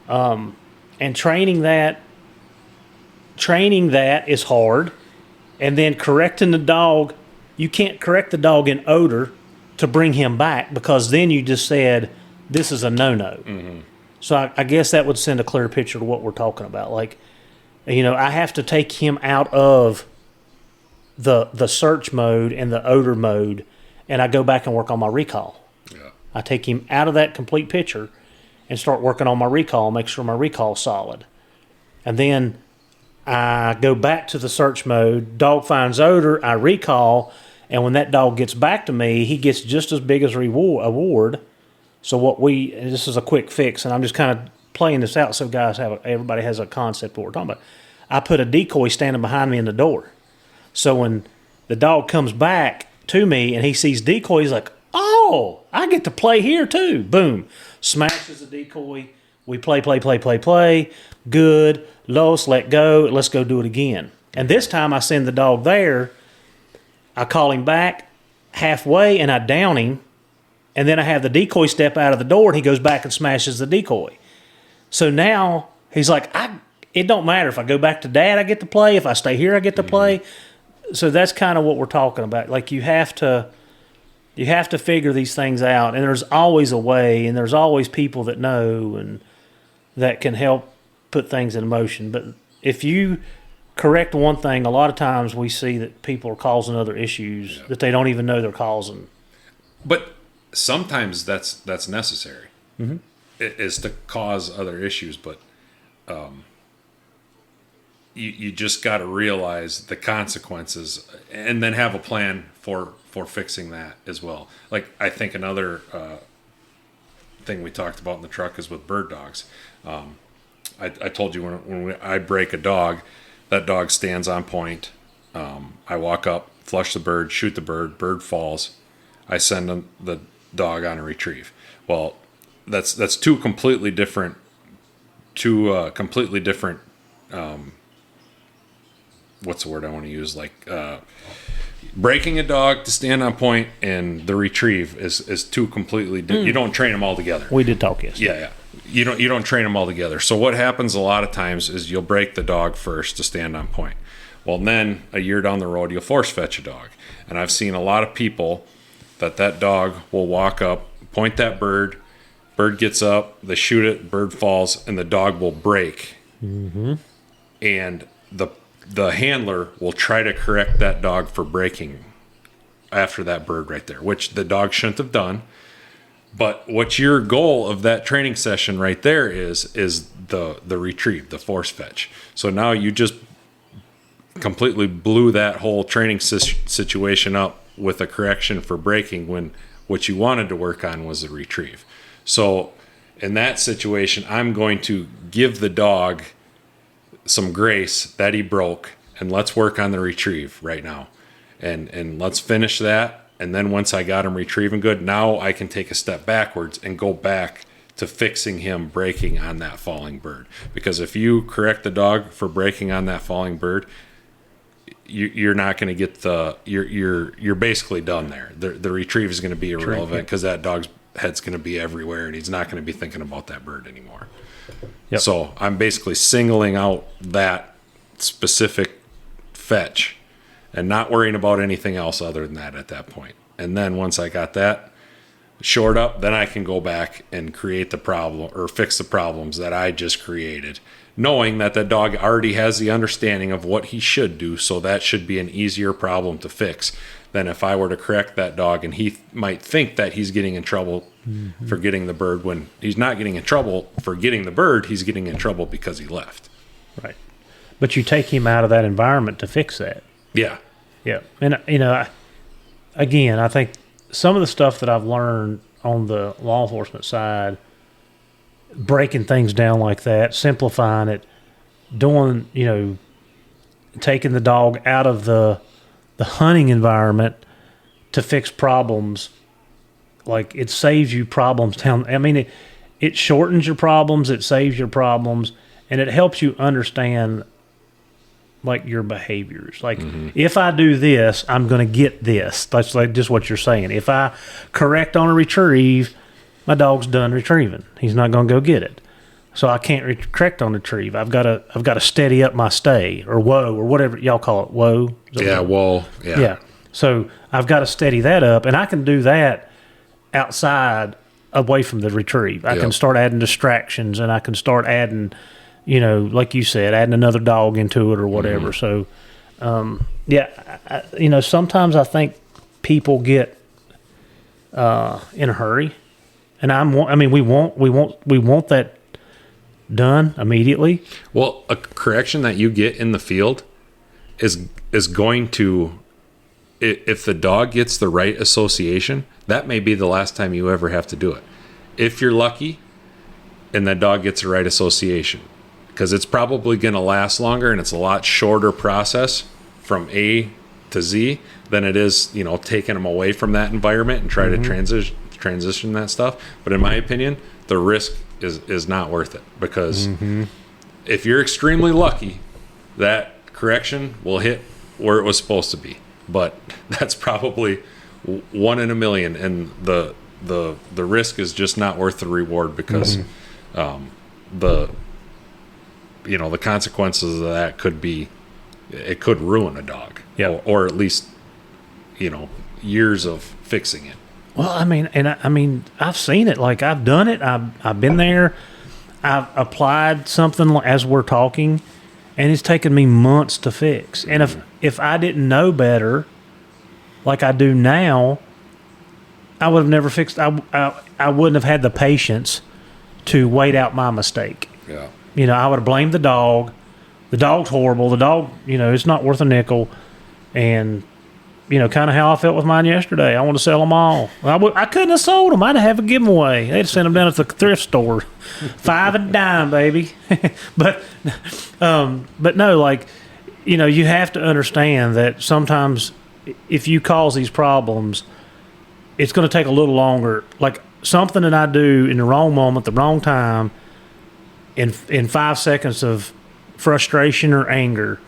And training that is hard. And then correcting the dog, you can't correct the dog in odor to bring him back, because then you just said, this is a no-no. Mm-hmm. So I guess that would send a clear picture to what we're talking about. Like, I have to take him out of the search mode and the odor mode, and I go back and work on my recall. Yeah. I take him out of that complete picture and start working on my recall, make sure my recall's solid. And then I go back to the search mode, dog finds odor, I recall, and when that dog gets back to me, he gets just as big as award. So this is a quick fix, and I'm just kind of playing this out so everybody has a concept of what we're talking about. I put a decoy standing behind me in the door. So when the dog comes back to me and he sees decoy, he's like, oh, I get to play here too. Boom. Smashes the decoy. We play. Good. Los, let go. Let's go do it again. And this time I send the dog there. I call him back halfway and I down him. And then I have the decoy step out of the door and he goes back and smashes the decoy. So now he's like, it don't matter. If I go back to Dad, I get to play. If I stay here, I get to play. So that's kind of what we're talking about. Like, you have to figure these things out, and there's always a way, and there's always people that know and that can help put things in motion. But if you correct one thing, a lot of times we see that people are causing other issues that they don't even know they're causing. But sometimes that's necessary, is to cause other issues. But you just got to realize the consequences and then have a plan for fixing that as well. Like, I think another thing we talked about in the truck is with bird dogs. I told you when I break a dog, that dog stands on point. I walk up, flush the bird, shoot the bird falls. I send the dog on a retrieve. Well, that's two completely different what's the word I want to use? Like, breaking a dog to stand on point and the retrieve is two completely you don't train them all together. We did talk yesterday. Yeah. You don't train them all together. So what happens a lot of times is you'll break the dog first to stand on point. Well, then a year down the road, you'll force fetch a dog. And I've seen a lot of people that dog will walk up, point that bird gets up, they shoot it, bird falls, and the dog will break. Mm-hmm. And the handler will try to correct that dog for breaking after that bird right there, which the dog shouldn't have done. But what's your goal of that training session right there is the retrieve, the force fetch. So now you just completely blew that whole training situation up with a correction for breaking when what you wanted to work on was the retrieve. So in that situation, I'm going to give the dog some grace that he broke, and let's work on the retrieve right now. And let's finish that. And then once I got him retrieving good, now I can take a step backwards and go back to fixing him breaking on that falling bird. Because if you correct the dog for breaking on that falling bird, you're not going to get you're basically done there. The retrieve is going to be irrelevant because that dog's head's going to be everywhere and he's not going to be thinking about that bird anymore. Yep. So I'm basically singling out that specific fetch and not worrying about anything else other than that at that point. And then once I got that shored up, then I can go back and create the problem or fix the problems that I just created, knowing that the dog already has the understanding of what he should do. So that should be an easier problem to fix than if I were to correct that dog and he might think that he's getting in trouble for getting the bird when he's not getting in trouble for getting the bird. He's getting in trouble because he left. Right. But you take him out of that environment to fix that. Yeah. Yeah. And, again, I think some of the stuff that I've learned on the law enforcement side, breaking things down like that, simplifying it, doing, taking the dog out of the hunting environment to fix problems, like it saves you problems down. I mean, it shortens your problems, it saves your problems, and it helps you understand like your behaviors. Like if I do this, I'm going to get this. That's like just what you're saying. If I correct on a retrieve, my dog's done retrieving. He's not going to go get it. So I can't correct on retrieve. I've got to steady up my stay or whoa or whatever y'all call it. Whoa. Yeah, whoa. Yeah. Yeah. So I've got to steady that up, and I can do that outside, away from the retrieve. I can start adding distractions, and I can start adding, like you said, adding another dog into it or whatever. So, sometimes I think people get in a hurry, and we want that done immediately. Well, a correction that you get in the field is going to, if the dog gets the right association, that may be the last time you ever have to do it. If you're lucky and that dog gets the right association, because it's probably going to last longer and it's a lot shorter process from A to Z than it is, taking them away from that environment and try to transition that stuff. But in my opinion, the risk is not worth it, because if you're extremely lucky, that correction will hit where it was supposed to be. But that's probably 1 in a million, and the risk is just not worth the reward, because the consequences of that could ruin a dog, or at least years of fixing it. Well, I've seen it. Like, I've done it. I've been there. I've applied something as we're talking, and it's taken me months to fix. And if I didn't know better, like I do now, I would have never fixed. I wouldn't have had the patience to wait out my mistake. Yeah. I would have blamed the dog. The dog's horrible. The dog, it's not worth a nickel. And kind of how I felt with mine yesterday. I want to sell them all. I couldn't have sold them. I'd have a giveaway. They'd send them down at the thrift store. 5 a dime, baby. But no, like, you have to understand that sometimes if you cause these problems, it's going to take a little longer. Like, something that I do in the wrong moment, the wrong time, in 5 seconds of frustration or anger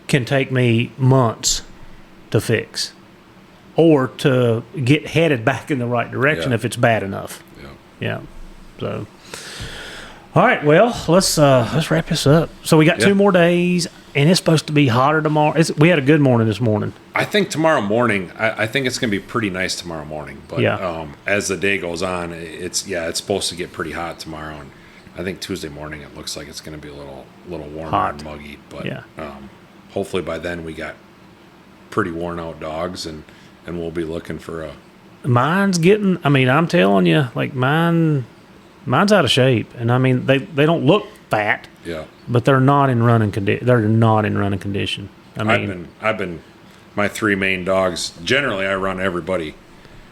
can take me months to fix, or to get headed back in the right direction if it's bad enough. Yeah. So, all right. Well, let's wrap this up. So we got 2 more days, and it's supposed to be hotter tomorrow. We had a good morning this morning. I think tomorrow morning, I think it's going to be pretty nice tomorrow morning. But as the day goes on, it's supposed to get pretty hot tomorrow, and I think Tuesday morning it looks like it's going to be a little warmer hot and muggy. But hopefully by then we got pretty worn out dogs, and we'll be looking for a. Mine's getting. I'm telling you, like mine's out of shape, and they don't look fat. Yeah. But they're not in running condition. They're not in running condition. I've been my 3 main dogs. Generally, I run everybody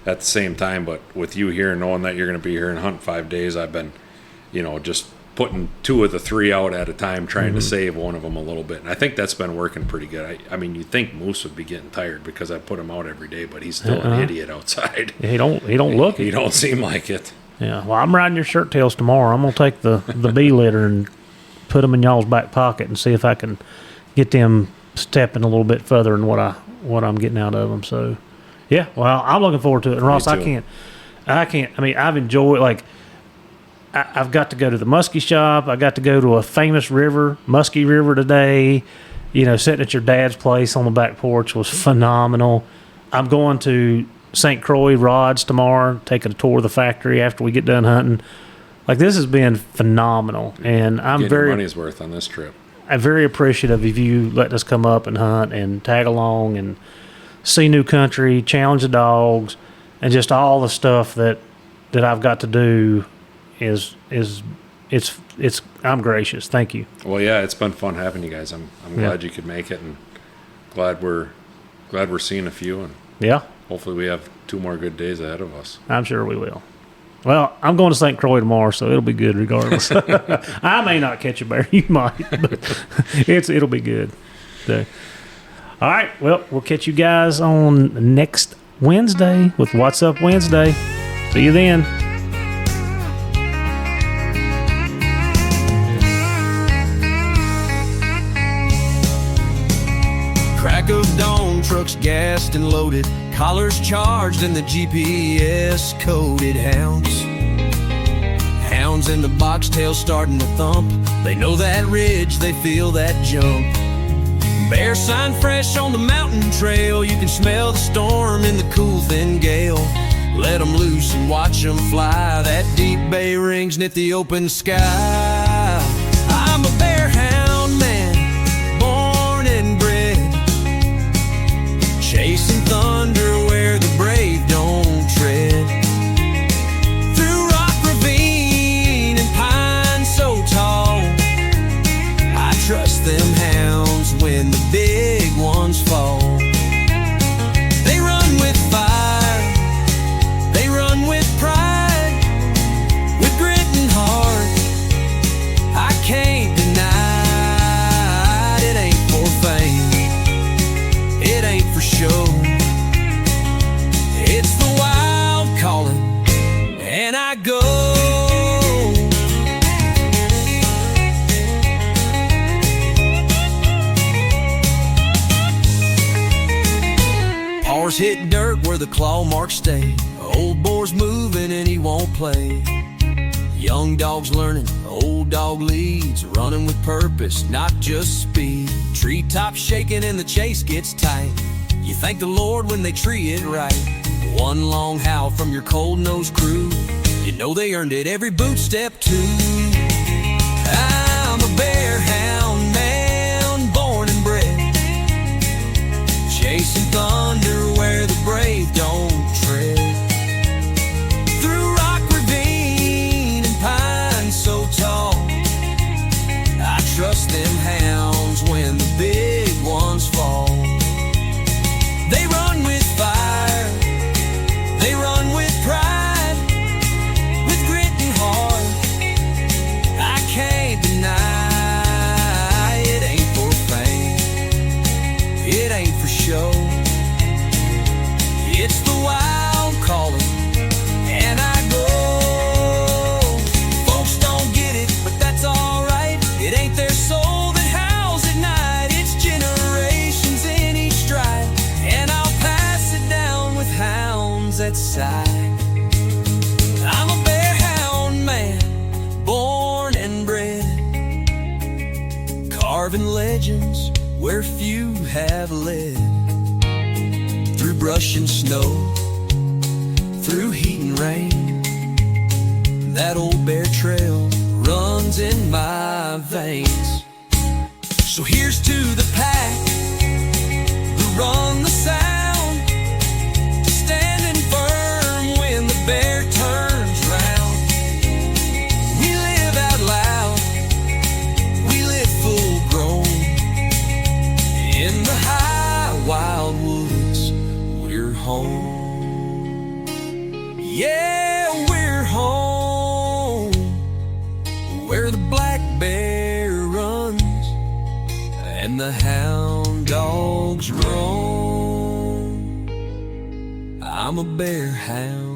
at the same time, but with you here, knowing that you're going to be here and hunt 5 days, I've been, just putting 2 of the 3 out at a time, trying to save one of them a little bit. And I think that's been working pretty good. You'd think Moose would be getting tired because I put him out every day, but he's still an idiot outside. He don't look it. He don't seem like it. Yeah. Well, I'm riding your shirt tails tomorrow. I'm gonna take the bee litter and put them in y'all's back pocket and see if I can get them stepping a little bit further than what I'm getting out of them. So, yeah. Well, I'm looking forward to it. And Ross, I can't. I've enjoyed, like, I've got to go to the muskie shop. I got to go to a famous river, Muskie River, today. Sitting at your dad's place on the back porch was phenomenal. I'm going to St. Croix Rods tomorrow, taking a tour of the factory after we get done hunting. Like, this has been phenomenal, and I'm Getting your money's worth on this trip. I'm very appreciative of you letting us come up and hunt and tag along and see new country, challenge the dogs, and just all the stuff that I've got to do. I'm gracious. Thank you. Well, yeah, it's been fun having you guys. I'm glad you could make it, and glad we're seeing a few, and hopefully we have 2 more good days ahead of us. I'm sure we will. Well, I'm going to St. Croix tomorrow, so it'll be good regardless. I may not catch a bear. You might, but it'll be good. So, all right. Well, we'll catch you guys on next Wednesday with What's Up Wednesday. See you then. trucks gassed and loaded, collars charged and the GPS coded hounds. Hounds in the box tail starting to thump. They know that ridge, they feel that jump. Bear sign fresh on the mountain trail. You can smell the storm in the cool thin gale. Let them loose and watch them fly. That deep bay rings knit the open sky. I'm a bear hound man, born and bred, chasing thunder where the brave don't tread. Through rock ravine and pine so tall, I trust them hounds when the big ones fall. They run with fire, they run with pride, with grit and heart. I can't deny it ain't for fame, it ain't for show. It's the wild calling, and I go. Paws hit dirt where the claw marks stay. Old boar's moving and he won't play. Young dog's learning, old dog leads, running with purpose, not just speed. Treetops shaking and the chase gets tight. You thank the Lord when they tree it right. One long howl from your cold-nosed crew, you know they earned it every boot step too. I'm a bear hound man, born and bred, chasing thunder where the brave don't tread. Through rock ravine and pine so tall, I trust them hounds when the big ones fall. They run with fire, they run with pride, with grit and heart. I can't deny it ain't for fame, it ain't for show. It's the wild calling, and I go. Folks don't get it, but that's alright. It ain't their soul that howls at night. It's generations in each stride, and I'll pass it down with hounds that sigh. I'm a bear hound man, born and bred, carving legends where few have led. Through brush and snow, through heat and rain, that old bear trail runs in my veins. So here's to the pack who run the sound, standing firm when the bear turns round. We live out loud, we live full grown, in the high wild woods, we're home. Yeah, we're home, where the black bear runs and the hound dogs roam. I'm a bear hound.